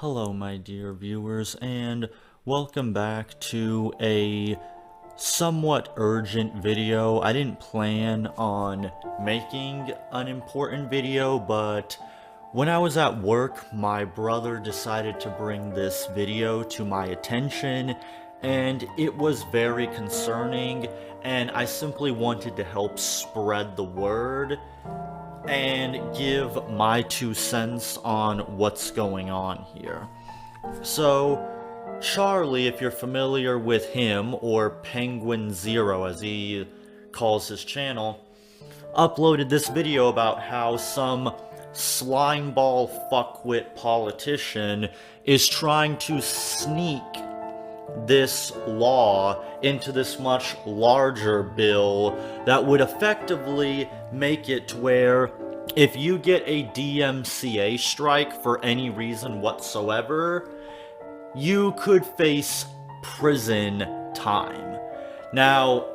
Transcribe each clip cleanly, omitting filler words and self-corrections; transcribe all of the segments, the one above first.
Hello, my dear viewers, and welcome back to a somewhat urgent video. I didn't plan on making an important video, but when I was at work, my brother decided to bring this video to my attention, and it was very concerning, and I simply wanted to help spread the word and give my 2 cents on what's going on here. So, Charlie, if you're familiar with him, or Penguin Zero as he calls his channel, uploaded this video about how some slimeball fuckwit politician is trying to sneak this law into this much larger bill that would effectively make it to where if you get a DMCA strike for any reason whatsoever, you could face prison time. Now,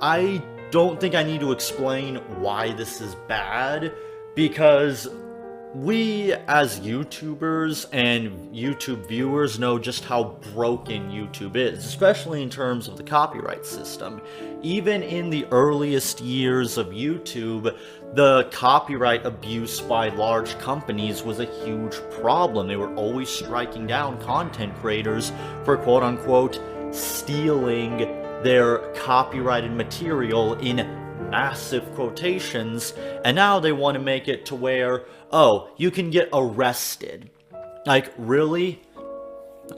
I don't think I need to explain why this is bad, because we as YouTubers and YouTube viewers know just how broken YouTube is, especially in terms of the copyright system. Even in the earliest years of YouTube, the copyright abuse by large companies was a huge problem. They were always striking down content creators for quote-unquote stealing their copyrighted material in massive quotations, and now they want to make it to where, oh, you can get arrested. Like, really?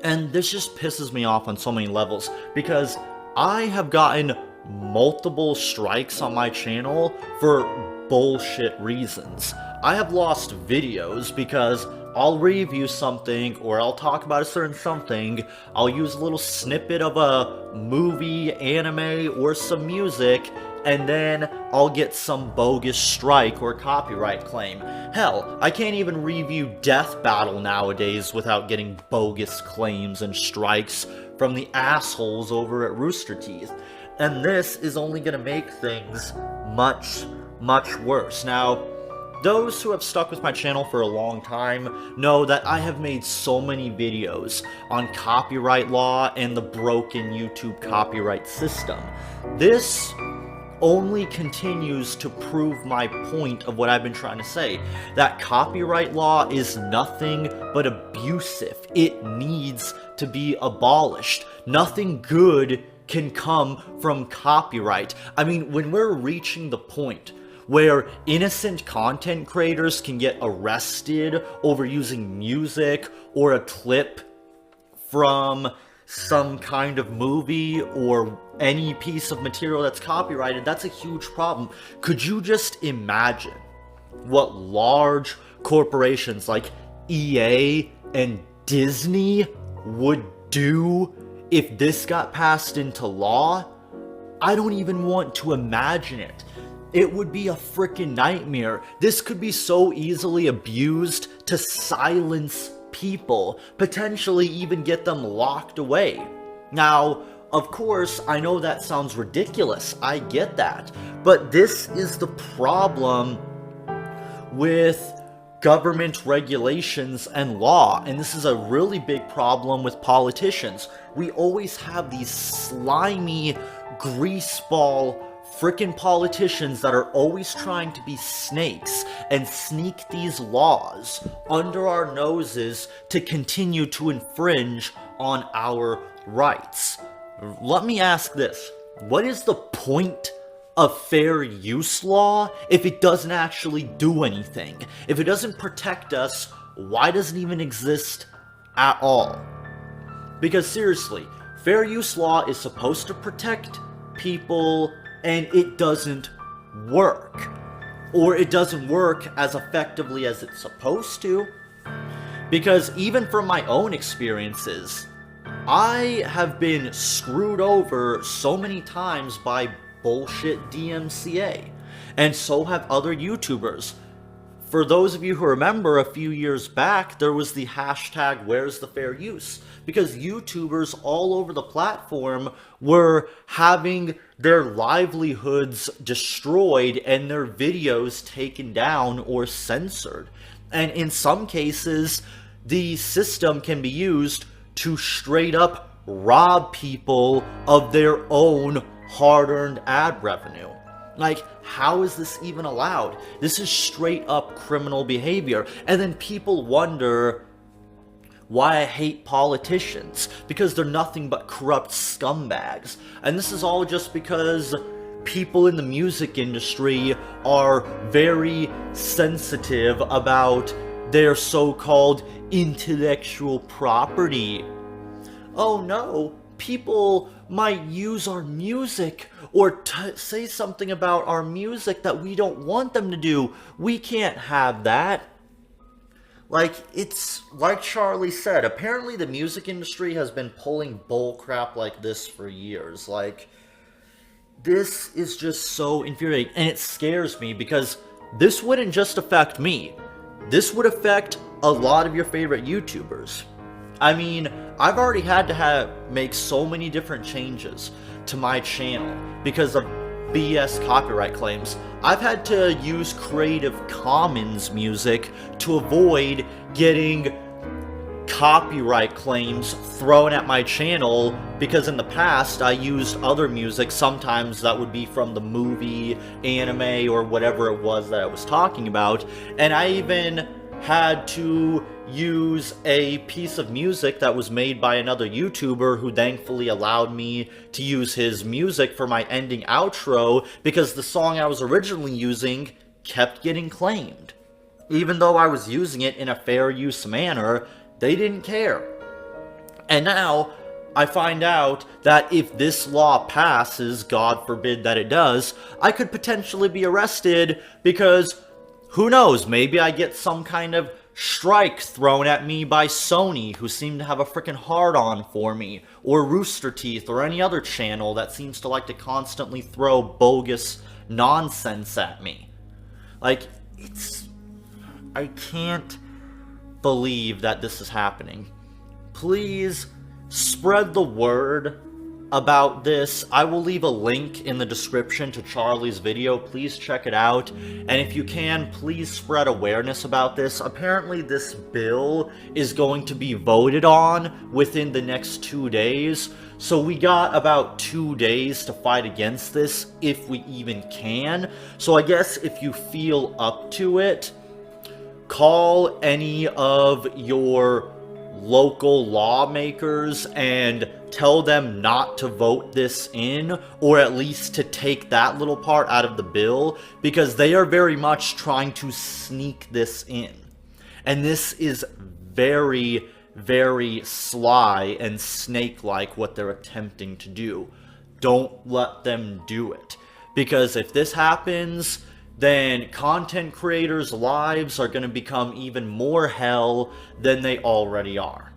And this just pisses me off on so many levels, because I have gotten multiple strikes on my channel for bullshit reasons. I have lost videos because I'll review something, or I'll talk about a certain something, I'll use a little snippet of a movie, anime, or some music, and then I'll get some bogus strike or copyright claim. Hell, I can't even review Death Battle nowadays without getting bogus claims and strikes from the assholes over at Rooster Teeth. And this is only gonna make things much, much worse. Now, those who have stuck with my channel for a long time know that I have made so many videos on copyright law and the broken YouTube copyright system. This only continues to prove my point of what I've been trying to say, that copyright law is nothing but abusive. It needs to be abolished. Nothing good can come from copyright. I mean, when we're reaching the point where innocent content creators can get arrested over using music or a clip from some kind of movie or any piece of material that's copyrighted, that's a huge problem. Could you just imagine what large corporations like EA and Disney would do if this got passed into law? I don't even want to imagine it. It would be a freaking nightmare. This could be so easily abused to silence people, potentially even get them locked away. Now, of course, I know that sounds ridiculous. I get that. But this is the problem with government regulations and law, and this is a really big problem with politicians. We always have these slimy, greaseball frickin' politicians that are always trying to be snakes and sneak these laws under our noses to continue to infringe on our rights. Let me ask this. What is the point of fair use law if it doesn't actually do anything? If it doesn't protect us, why does it even exist at all? Because seriously, fair use law is supposed to protect people, and it doesn't work. Or it doesn't work as effectively as it's supposed to. Because even from my own experiences, I have been screwed over so many times by bullshit DMCA. And so have other YouTubers. For those of you who remember, a few years back, there was the hashtag "Where's the Fair Use?" because YouTubers all over the platform were having their livelihoods destroyed and their videos taken down or censored. And in some cases, the system can be used to straight up rob people of their own hard-earned ad revenue. Like, how is this even allowed? This is straight up criminal behavior. And then people wonder why I hate politicians, because they're nothing but corrupt scumbags. And this is all just because people in the music industry are very sensitive about their so-called intellectual property. Oh no, people might use our music or say something about our music that we don't want them to do. We can't have that. Like, it's like Charlie said, apparently the music industry has been pulling bullcrap like this for years. Like, this is just so infuriating, and it scares me because this wouldn't just affect me. This would affect a lot of your favorite YouTubers. I mean, I've already had to make so many different changes to my channel because of BS copyright claims. I've had to use Creative Commons music to avoid getting copyright claims thrown at my channel, because in the past I used other music. Sometimes that would be from the movie, anime, or whatever it was that I was talking about, and I even had to use a piece of music that was made by another YouTuber who thankfully allowed me to use his music for my ending outro, because the song I was originally using kept getting claimed. Even though I was using it in a fair use manner, they didn't care. And now I find out that if this law passes, God forbid that it does, I could potentially be arrested because who knows, maybe I get some kind of strike thrown at me by Sony, who seem to have a freaking hard-on for me, or Rooster Teeth, or any other channel that seems to like to constantly throw bogus nonsense at me. Like, I can't believe that this is happening. Please spread the word about this. I will leave a link in the description to Charlie's video. Please check it out. And if you can, please spread awareness about this. Apparently this bill is going to be voted on within the next 2 days. So we got about 2 days to fight against this, if we even can. So I guess if you feel up to it, call any of your local lawmakers and tell them not to vote this in, or at least to take that little part out of the bill, because they are very much trying to sneak this in. And this is very, very sly and snake-like what they're attempting to do. Don't let them do it. Because if this happens, then content creators' lives are going to become even more hell than they already are.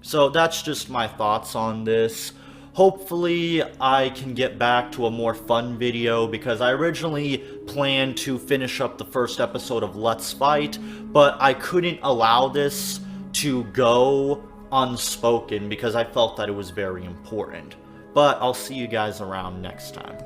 So that's just my thoughts on this. Hopefully I can get back to a more fun video, because I originally planned to finish up the first episode of Let's Fight, but I couldn't allow this to go unspoken because I felt that it was very important. But I'll see you guys around next time.